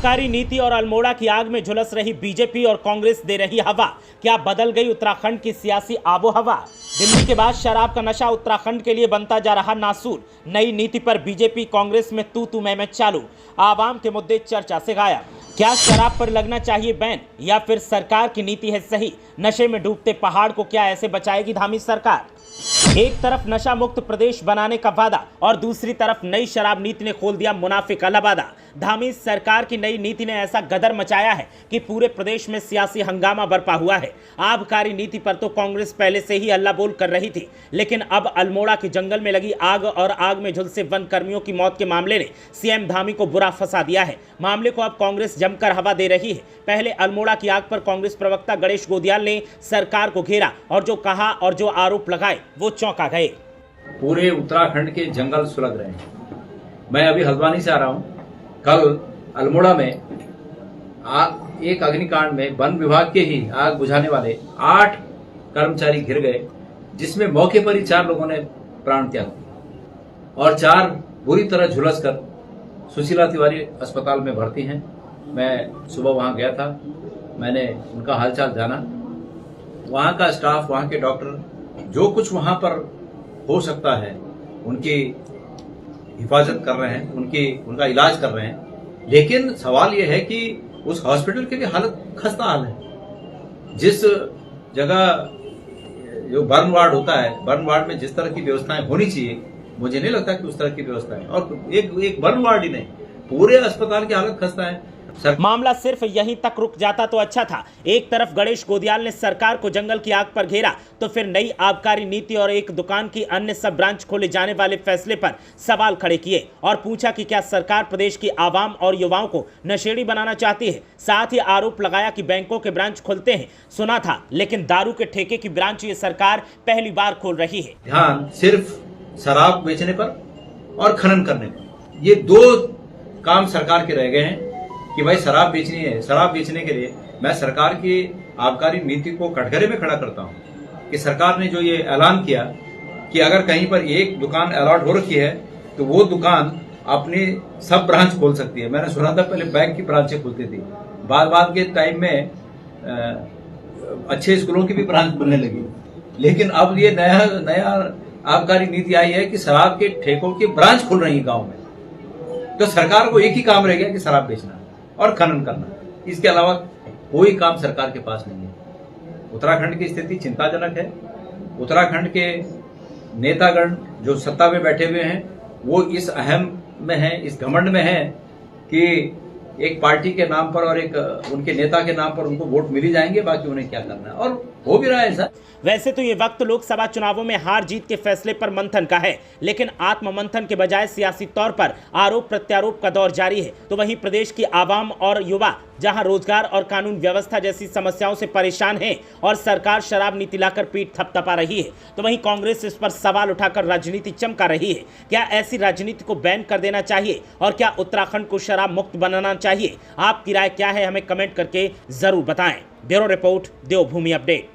आबकारी नीति और अल्मोड़ा की आग में झुलस रही बीजेपी और कांग्रेस दे रही हवा। क्या बदल गई उत्तराखंड की सियासी आबोहवा? दिल्ली के बाद शराब का नशा उत्तराखंड के लिए बनता जा रहा नासूर। नई नीति पर बीजेपी कांग्रेस में तू मैं चालू। आवाम के मुद्दे चर्चा से गायब। क्या शराब पर लगना चाहिए बैन या फिर सरकार की नीति है सही? नशे में डूबते पहाड़ को क्या ऐसे बचाएगी धामी सरकार? एक तरफ नशा मुक्त प्रदेश बनाने का वादा और दूसरी तरफ नई शराब नीति ने खोल दिया मुनाफे का लबादा। धामी सरकार की नई नीति ने ऐसा गदर मचाया है कि पूरे प्रदेश में सियासी हंगामा बरपा हुआ है। आबकारी नीति पर तो कांग्रेस पहले से ही हल्ला बोल कर रही थी, लेकिन अब अल्मोड़ा के जंगल में लगी आग और आग में झुलसे वन कर्मियों की मौत के मामले ने सीएम धामी को बुरा फंसा दिया है। मामले को अब कांग्रेस जमकर हवा दे रही है। पहले अल्मोड़ा की आग पर कांग्रेस प्रवक्ता गणेश गोदियाल ने सरकार को घेरा और जो कहा और जो आरोप लगाए वो चौंका गए। पूरे उत्तराखंड के जंगल सुलग रहे हैं। मैं अभी हल्द्वानी से आ रहा हूं। कल अल्मोड़ा में एक अग्निकांड में वन विभाग के ही आग बुझाने वाले 8 कर्मचारी घिर गए, जिसमें मौके पर ही 4 लोगों ने प्राण त्याग दिया और 4 बुरी तरह झुलसकर सुशीला तिवारी अस्पताल में भर्ती हैं। मैं सुबह वहां गया था, मैंने उनका हालचाल जाना। वहां का स्टाफ, वहां के डॉक्टर जो कुछ वहां पर हो सकता है उनकी हिफाजत कर रहे हैं, उनका इलाज कर रहे हैं। लेकिन सवाल यह है कि उस हॉस्पिटल की भी हालत खस्ता हाल है। जिस जगह जो बर्न वार्ड होता है, बर्न वार्ड में जिस तरह की व्यवस्थाएं होनी चाहिए, मुझे नहीं लगता कि उस तरह की व्यवस्था है। और एक बर्न वार्ड ही नहीं, पूरे अस्पताल की हालत खस्ता है। मामला सिर्फ यहीं तक रुक जाता तो अच्छा था। एक तरफ गणेश गोदियाल ने सरकार को जंगल की आग पर घेरा, तो फिर नई आबकारी नीति और एक दुकान की अन्य सब ब्रांच खोले जाने वाले फैसले पर सवाल खड़े किए और पूछा कि क्या सरकार प्रदेश की आवाम और युवाओं को नशेड़ी बनाना चाहती है। साथ ही आरोप लगाया कि बैंकों के ब्रांच खुलते हैं, सुना था, लेकिन दारू के ठेके की ब्रांच ये सरकार पहली बार खोल रही है। ध्यान सिर्फ शराब बेचने पर और खनन करने पर, ये 2 काम सरकार के रह गए हैं कि भाई शराब बेचनी है। शराब बेचने के लिए मैं सरकार की आबकारी नीति को कटघरे में खड़ा करता हूं कि सरकार ने जो ये ऐलान किया कि अगर कहीं पर एक दुकान अलॉट हो रखी है तो वो दुकान अपनी सब ब्रांच खोल सकती है। मैंने सुना था पहले बैंक की ब्रांचें खुलती थी, बाद के टाइम में अच्छे स्कूलों की भी ब्रांच बनने लगी। लेकिन अब ये नया आबकारी नीति आई है कि शराब के ठेकों की ब्रांच खुल रही है गाँव में। तो सरकार को एक ही काम रह गया कि शराब बेचना और खनन करना। इसके अलावा कोई काम सरकार के पास नहीं है। उत्तराखंड की स्थिति चिंताजनक है। उत्तराखंड के नेतागण जो सत्ता में बैठे हुए हैं वो इस अहम में है, इस घमंड में है कि एक पार्टी के नाम पर और एक उनके नेता के नाम पर उनको वोट मिल ही जाएंगे, बाकी उन्हें क्या करना है, और हो भी रहा है ऐसा। वैसे तो ये वक्त लोकसभा चुनावों में हार जीत के फैसले पर मंथन का है, लेकिन आत्म मंथन के बजाय सियासी तौर पर आरोप प्रत्यारोप का दौर जारी है। तो वहीं प्रदेश की आवाम और युवा जहां रोजगार और कानून व्यवस्था जैसी समस्याओं से परेशान हैं और सरकार शराब नीति लाकर पीठ थपथपा रही है, तो वहीं कांग्रेस इस पर सवाल उठाकर राजनीति चमका रही है। क्या ऐसी राजनीति को बैन कर देना चाहिए और क्या उत्तराखंड को शराब मुक्त बनाना चाहिए? आपकी राय क्या है, हमें कमेंट करके जरूर बताएं। ब्यूरो रिपोर्ट, देवभूमि अपडेट।